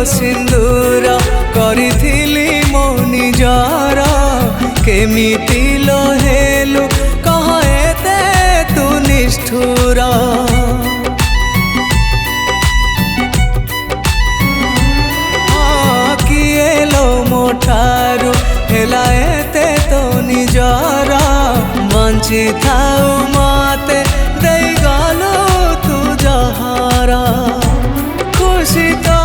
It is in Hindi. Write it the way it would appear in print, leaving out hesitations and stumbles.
सिंदूर करिथिली मो निजर केमिति लहेलु कह एते तू निष्ठुर किए लो मो ठारू हेला एते तो निजर बंची थाऊ मते देई गलु तू जहर खुशी तो